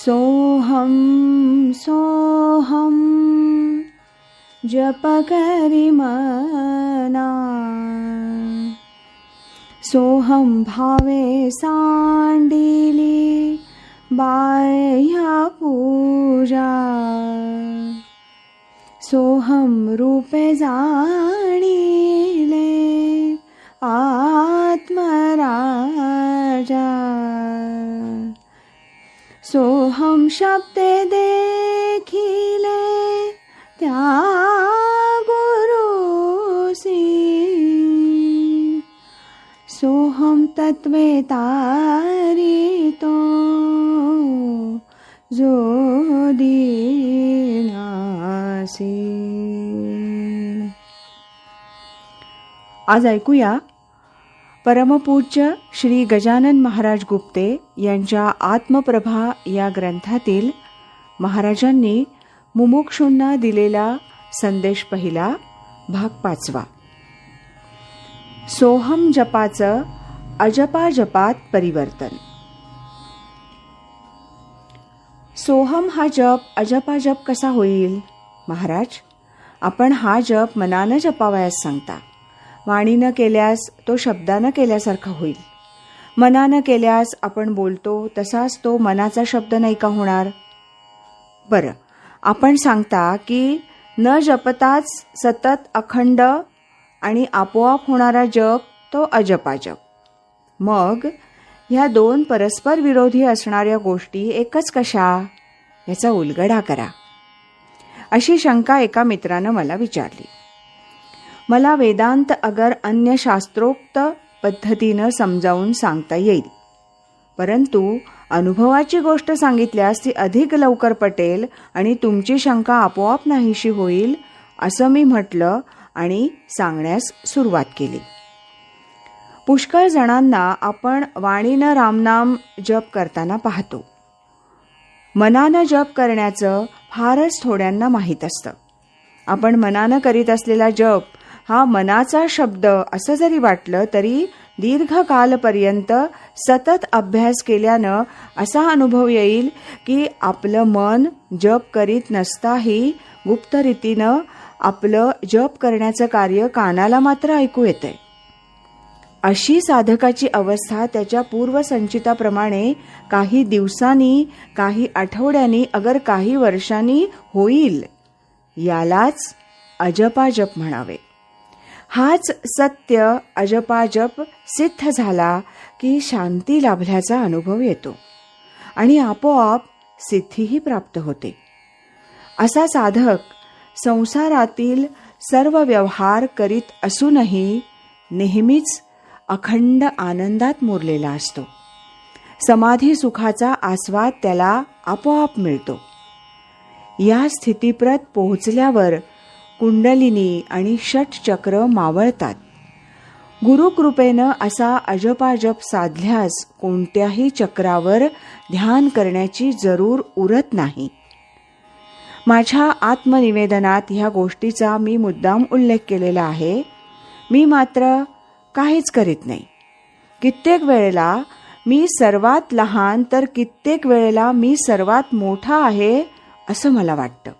सोहम सोहम जप करी मना, सोहम भावे सांडिली बाह्य पूजा, सोहम रूपे जाणिले आत्मराजा, सोहम शब्दे देखिले त्या गुरुसी, सोहम तत्वे तारितो जो दीनासी. आज ऐकूया परमपूज्य श्री गजानन महाराज गुप्ते यांच्या आत्मप्रभा या ग्रंथातील महाराजांनी मुमुक्षूंना दिलेला संदेश पहिला, भाग 5. सोहम जपाचं अजपाजपात परिवर्तन. सोहम हा जप अजपाजप कसा होईल? महाराज, आपण हा जप मनानं जपावयास सांगता. वाणीनं केल्यास तो शब्दानं केल्यासारखा होईल. मनानं केल्यास आपण बोलतो तसाच तो मनाचा शब्द नाही का होणार? बरं, आपण सांगता की न जपताच सतत अखंड आणि आपोआप होणारा जप तो अजपाजप. मग ह्या दोन परस्पर विरोधी असणाऱ्या गोष्टी एकच कशा? याचा उलगडा करा. अशी शंका एका मित्रानं मला विचारली. मला वेदांत अगर अन्य शास्त्रोक्त पद्धतीनं समजावून सांगता येईल, परंतु अनुभवाची गोष्ट सांगितल्यास ती अधिक लवकर पटेल आणि तुमची शंका आपोआप नाहीशी होईल, असं मी म्हटलं आणि सांगण्यास सुरुवात केली. पुष्कळ जणांना आपण वाणीनं रामनाम जप करताना पाहतो. मनानं जप करण्याचं फारच थोड्यांना माहीत असतं. आपण मनानं करीत असलेला जप हा मनाचा शब्द असं जरी वाटलं तरी दीर्घकालपर्यंत सतत अभ्यास केल्यानं असा अनुभव येईल की आपलं मन जप करीत नसताही गुप्त रीतीनं आपलं जप करण्याचं कार्य कानाला मात्र ऐकू येतंय. अशी साधकाची अवस्था त्याच्या पूर्वसंचिताप्रमाणे काही दिवसांनी, काही आठवड्यांनी, अगर काही वर्षांनी होईल. यालाच अजपाजप म्हणावे. हाच सत्य अजपाजप सिद्ध झाला की शांती लाभल्याचा अनुभव येतो आणि आपोआप सिद्धीही प्राप्त होते. असा साधक संसारातील सर्व व्यवहार करीत असूनही नेहमीच अखंड आनंदात मुरलेला असतो. समाधी सुखाचा आस्वाद त्याला आपोआप मिळतो. या स्थितीप्रत पोहोचल्यावर कुंडलिनी आणि षटचक्र मावळतात. गुरुकृपेनं असा अजपाजप साधल्यास कोणत्याही चक्रावर ध्यान करण्याची जरूर उरत नाही. माझ्या आत्मनिवेदनात ह्या गोष्टीचा मी मुद्दाम उल्लेख केलेला आहे. मी मात्र काहीच करीत नाही. कित्येक वेळेला मी सर्वात लहान तर कित्येक वेळेला मी सर्वात मोठा आहे असं मला वाटतं.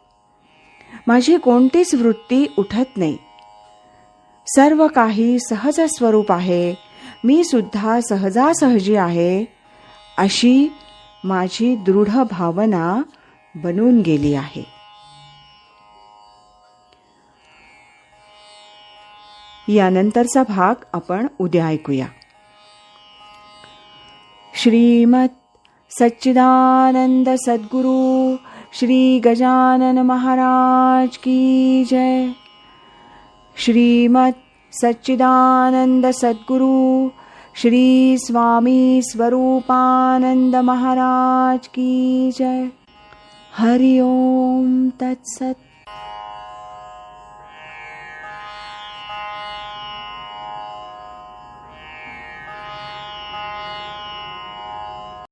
माझी कोणतीच वृत्ती उठत नाही. सर्व काही सहज स्वरूप आहे. मी सुद्धा सहजासहजी आहे, अशी माझी दृढ भावना बनून गेली आहे. यानंतरचा भाग आपण उद्या ऐकूया. श्रीमत सच्चिदानंद सद्गुरु श्री गजानन महाराज की जय. श्रीमत सच्चिदानंद सद्गुरु श्री स्वामी स्वरूपानंद महाराज की जय. हरि ओम तत्सत.